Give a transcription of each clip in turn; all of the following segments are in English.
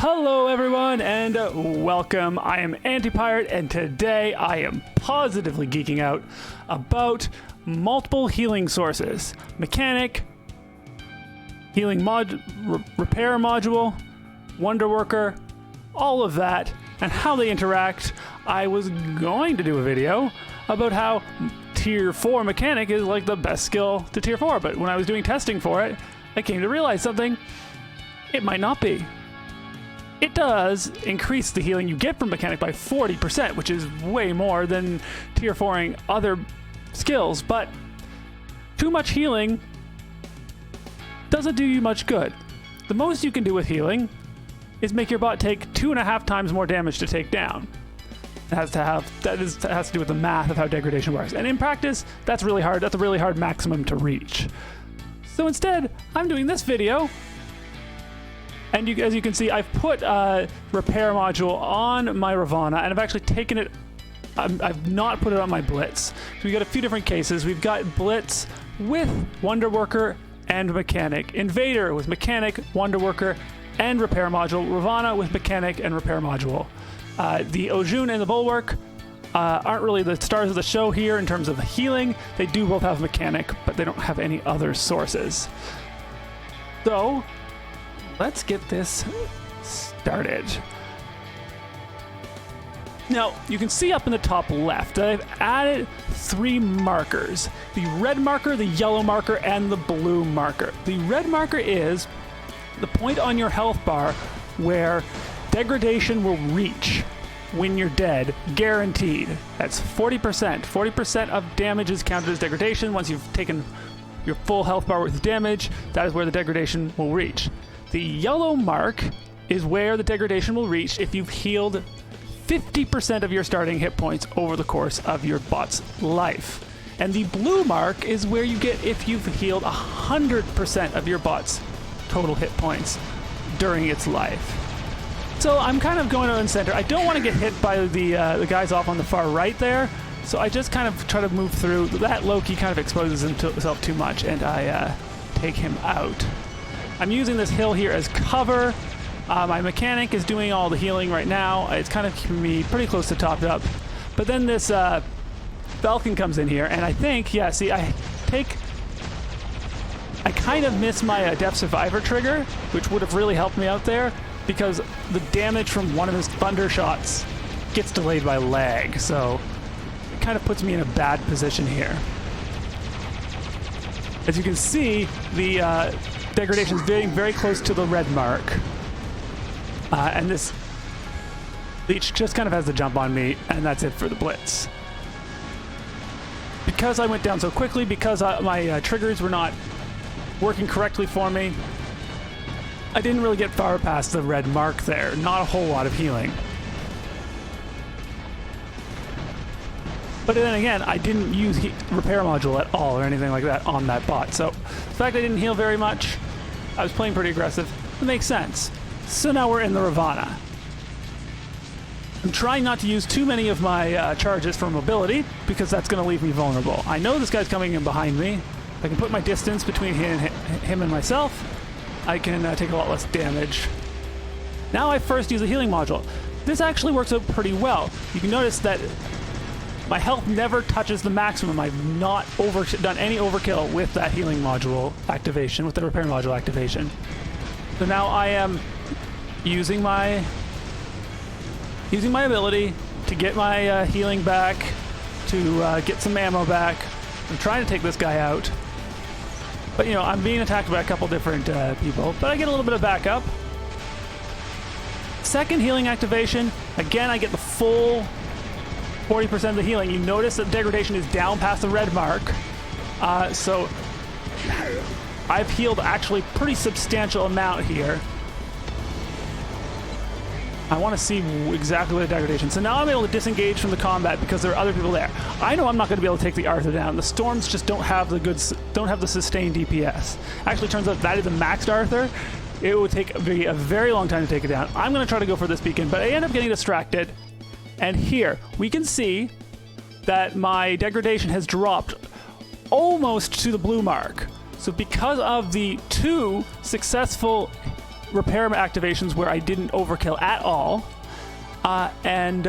Hello everyone and welcome. I am Antipirate and today I am positively geeking out about multiple healing sources. Mechanic, healing repair module, Wonderworker, all of that and how they interact. I was going to do a video about how tier 4 mechanic is like the best skill to tier 4, but when I was doing testing for it, I came to realize something. It might not be. It does increase the healing you get from Mechanic by 40%, which is way more than tier 4ing other skills, but too much healing doesn't do you much good. The most you can do with healing is make your bot take 2.5 times more damage to take down. It has to do with the math of how degradation works. And in practice, that's really hard. That's a really hard maximum to reach. So instead, I'm doing this video. And as you can see, I've put a repair module on my Ravana, and I've actually taken it. I've not put it on my Blitz. So we've got a few different cases. We've got Blitz with Wonderworker and Mechanic, Invader with Mechanic, Wonderworker, and repair module, Ravana with Mechanic and repair module. The Ojun and the Bulwark aren't really the stars of the show here in terms of healing. They do both have Mechanic, but they don't have any other sources. So let's get this started. Now, you can see up in the top left that I've added 3 markers. The red marker, the yellow marker, and the blue marker. The red marker is the point on your health bar where degradation will reach when you're dead, guaranteed. That's 40%. 40% of damage is counted as degradation. Once you've taken your full health bar with damage, that is where the degradation will reach. The yellow mark is where the degradation will reach if you've healed 50% of your starting hit points over the course of your bot's life. And the blue mark is where you get if you've healed 100% of your bot's total hit points during its life. So I'm kind of going to center. I don't want to get hit by the guys off on the far right there, so I just kind of try to move through. That Loki kind of exposes himself too much, and I take him out. I'm using this hill here as cover. My Mechanic is doing all the healing right now. It's kind of keeping me pretty close to topped up. But then this Falcon comes in here, and I think, yeah, see, I kind of miss my Death Survivor trigger, which would have really helped me out there, because the damage from one of his thunder shots gets delayed by lag, so it kind of puts me in a bad position here. As you can see, the degradation is getting very close to the red mark. And this leech just kind of has the jump on me, and that's it for the Blitz. Because I went down so quickly, because my triggers were not working correctly for me, I didn't really get far past the red mark there. Not a whole lot of healing. But then again, I didn't use repair module at all or anything like that on that bot. So the fact I didn't heal very much, I was playing pretty aggressive. It makes sense. So now we're in the Ravana. I'm trying not to use too many of my charges for mobility, because that's going to leave me vulnerable. I know this guy's coming in behind me. I can put my distance between him and myself. I can take a lot less damage. Now I first use a healing module. This actually works out pretty well. You can notice that my health never touches the maximum. I've not done any overkill with that healing module activation, with the repair module activation. So now I am using my ability to get my healing back, to get some ammo back. I'm trying to take this guy out. But, you know, I'm being attacked by a couple different people, but I get a little bit of backup. Second healing activation, again, I get the full 40% of the healing. You notice that degradation is down past the red mark. So I've healed actually pretty substantial amount here. I want to see exactly what the degradation. So now I'm able to disengage from the combat because there are other people there. I know I'm not going to be able to take the Arthur down. The Storms just don't have the sustained DPS. Actually, turns out that is a maxed Arthur. It would take a very long time to take it down. I'm going to try to go for this beacon, but I end up getting distracted. And here we can see that my degradation has dropped almost to the blue mark. So because of the 2 successful repair activations where I didn't overkill at all. And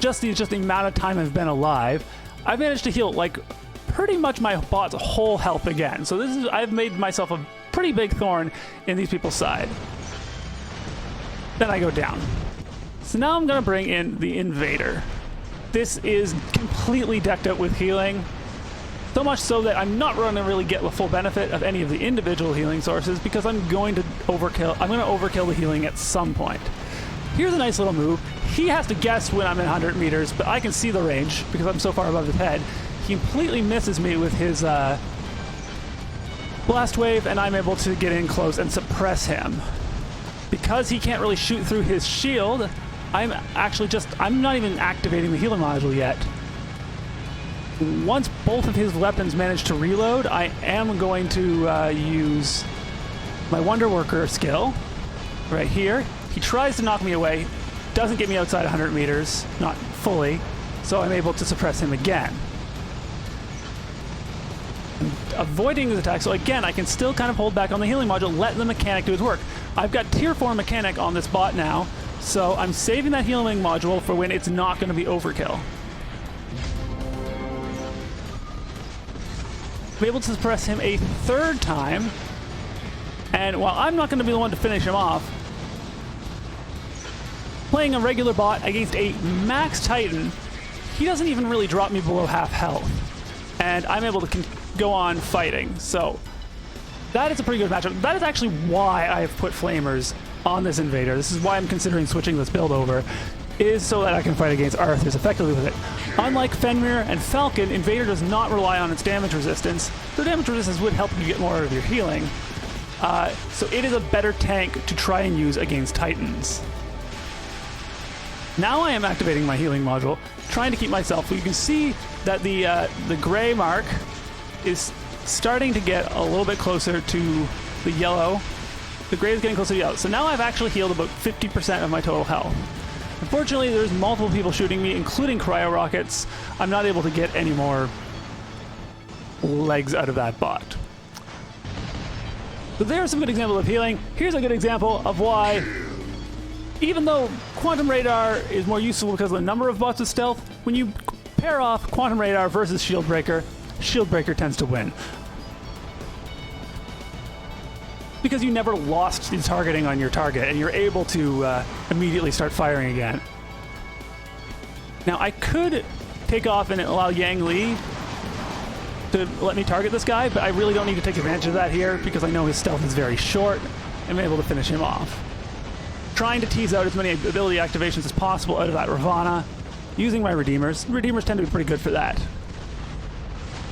just the amount of time I've been alive, I've managed to heal like pretty much my bot's whole health again. So I've made myself a pretty big thorn in these people's side. Then I go down. So now I'm gonna bring in the Invader. This is completely decked out with healing. So much so that I'm not going to really get the full benefit of any of the individual healing sources because I'm going to overkill the healing at some point. Here's a nice little move. He has to guess when I'm in 100 meters, but I can see the range because I'm so far above his head. He completely misses me with his blast wave, and I'm able to get in close and suppress him. Because he can't really shoot through his shield, I'm not even activating the healing module yet. Once both of his weapons manage to reload, I am going to use my Wonderworker skill right here. He tries to knock me away, doesn't get me outside 100 meters, not fully, so I'm able to suppress him again. Avoiding his attack, so again, I can still kind of hold back on the healing module, let the mechanic do his work. I've got tier 4 mechanic on this bot now, so I'm saving that healing module for when it's not going to be overkill. I'm able to suppress him a third time, and while I'm not going to be the one to finish him off, playing a regular bot against a max Titan, he doesn't even really drop me below half health, and I'm able to go on fighting. So that is a pretty good matchup. That is actually why I have put Flamers on this Invader. This is why I'm considering switching this build over, is so that I can fight against Arthurs effectively with it. Unlike Fenrir and Falcon, Invader does not rely on its damage resistance. So damage resistance would help you get more out of your healing. So it is a better tank to try and use against Titans. Now I am activating my healing module, trying to keep myself. You can see that the gray mark is starting to get a little bit closer to the yellow. The gray is getting closer to yellow. So now I've actually healed about 50% of my total health. Unfortunately, there's multiple people shooting me, including cryo rockets. I'm not able to get any more legs out of that bot. So there's some good examples of healing. Here's a good example of why, even though Quantum Radar is more useful because of the number of bots with stealth, when you pair off Quantum Radar versus Shield Breaker, Shield Breaker tends to win. Because you never lost the targeting on your target, and you're able to immediately start firing again. Now, I could take off and allow Yang Li to let me target this guy, but I really don't need to take advantage of that here because I know his stealth is very short, and I'm able to finish him off. Trying to tease out as many ability activations as possible out of that Ravana, using my Redeemers. Redeemers tend to be pretty good for that.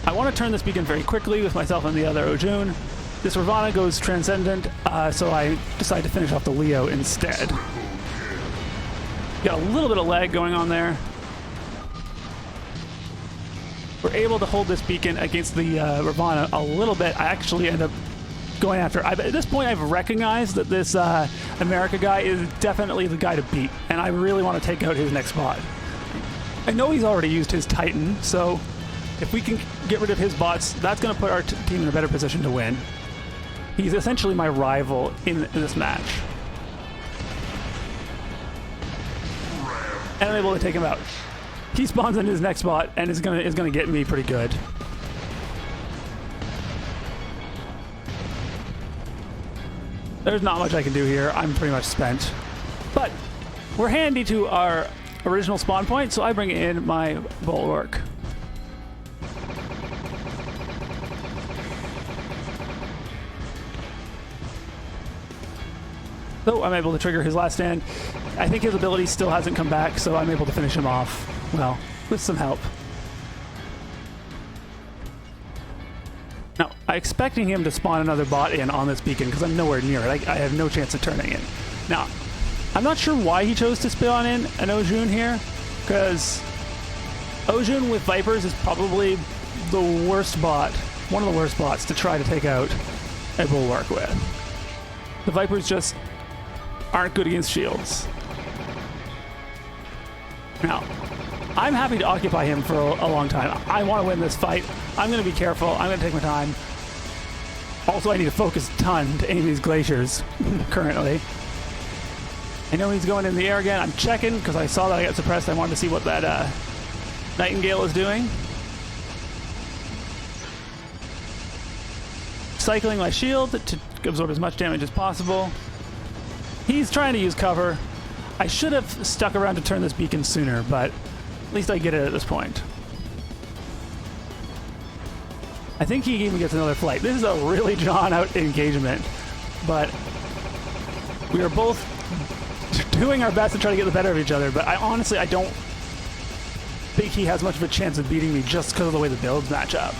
I want to turn this beacon very quickly with myself and the other Ojun. This Ravana goes Transcendent, so I decide to finish off the Leo instead. Got a little bit of lag going on there. We're able to hold this beacon against the Ravana a little bit. I actually end up going after. At this point, I've recognized that this America guy is definitely the guy to beat, and I really want to take out his next bot. I know he's already used his Titan, so if we can get rid of his bots, that's going to put our team in a better position to win. He's essentially my rival in this match. And I'm able to take him out. He spawns into his next bot and is gonna get me pretty good. There's not much I can do here. I'm pretty much spent. But we're handy to our original spawn point, so I bring in my Bulwark. So I'm able to trigger his last stand. I think his ability still hasn't come back, so I'm able to finish him off, well, with some help. Now, I'm expecting him to spawn another bot in on this beacon because I'm nowhere near it. I have no chance of turning it. Now, I'm not sure why he chose to spawn in an Ojun here, because Ojun with Vipers is probably the worst bot, one of the worst bots to try to take out a Bulwark with. The Vipers just aren't good against shields. Now, I'm happy to occupy him for a long time. I want to win this fight. I'm going to be careful. I'm going to take my time. Also, I need to focus a ton to aim these glaciers currently. I know he's going in the air again. I'm checking because I saw that I got suppressed. I wanted to see what that Nightingale is doing. Cycling my shield to absorb as much damage as possible. He's trying to use cover. I should have stuck around to turn this beacon sooner, but at least I get it at this point. I think he even gets another flight. This is a really drawn-out engagement, but we are both doing our best to try to get the better of each other, but I don't think he has much of a chance of beating me just because of the way the builds match up.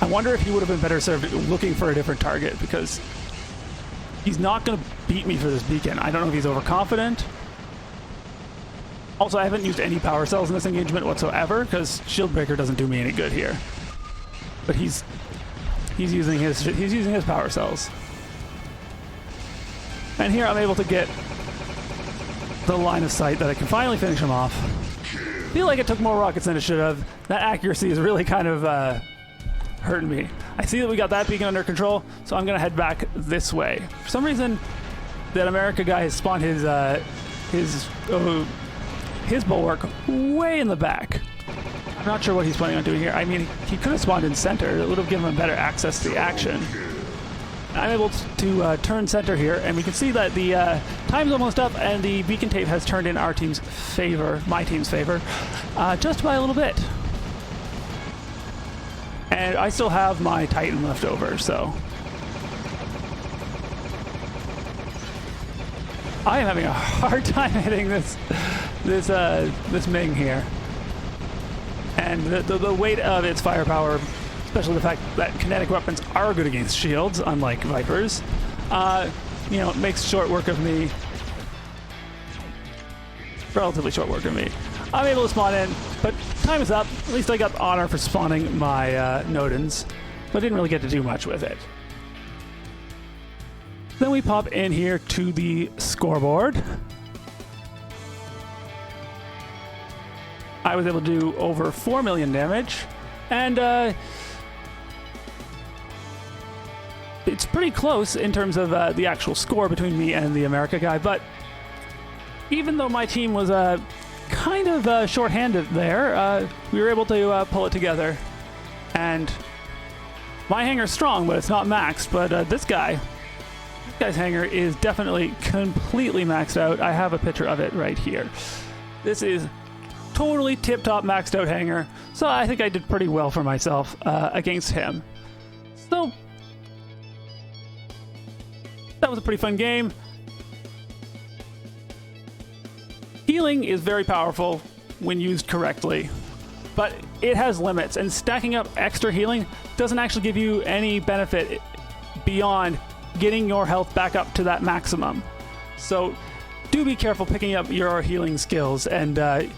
I wonder if he would have been better served looking for a different target, because he's not going to beat me for this beacon. I don't know if he's overconfident. Also, I haven't used any power cells in this engagement whatsoever, because shield breaker doesn't do me any good here. But he's using his power cells. And here I'm able to get the line of sight that I can finally finish him off. Feel like it took more rockets than it should have. That accuracy is really kind of hurting me. I see that we got that beacon under control, so I'm gonna head back this way. For some reason, that America guy has spawned his bulwark way in the back. I'm not sure what he's planning on doing here. I mean, he could have spawned in center. It would have given him better access to the action. I'm able to turn center here, and we can see that the time's almost up, and the beacon tape has turned in our team's favor, my team's favor, just by a little bit. And I still have my Titan left over, so I am having a hard time hitting this Ming here. And the weight of its firepower, especially the fact that kinetic weapons are good against shields, unlike Vipers, you know, it makes short work of me. Relatively short work of me. I'm able to spawn in, but time is up. At least I got the honor for spawning my Nodens, but I didn't really get to do much with it. Then we pop in here to the scoreboard. I was able to do over 4 million damage, and it's pretty close in terms of the actual score between me and the America guy, but even though my team was kind of short-handed there, we were able to pull it together. And my hangar's strong, but it's not maxed, but this guy's hangar is definitely completely maxed out. I have a picture of it right here. This is totally tip-top maxed out hangar, so I think I did pretty well for myself against him. So that was a pretty fun game. Healing is very powerful when used correctly, but it has limits, and stacking up extra healing doesn't actually give you any benefit beyond getting your health back up to that maximum. So do be careful picking up your healing skills and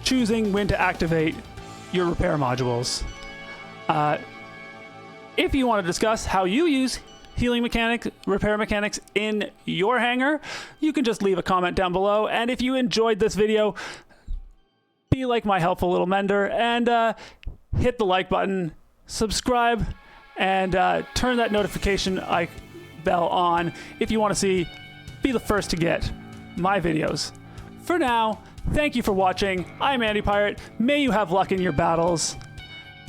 choosing when to activate your repair modules. If you want to discuss how you use healing mechanics, repair mechanics in your hangar, you can just leave a comment down below. And if you enjoyed this video, be like my helpful little mender and hit the like button, subscribe, and turn that notification bell on if you want to be the first to get my videos. For now, thank you for watching. I'm Andy Pirate. May you have luck in your battles,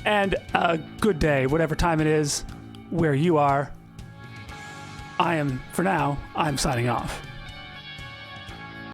and a good day, whatever time it is, where you are. For now, I'm signing off.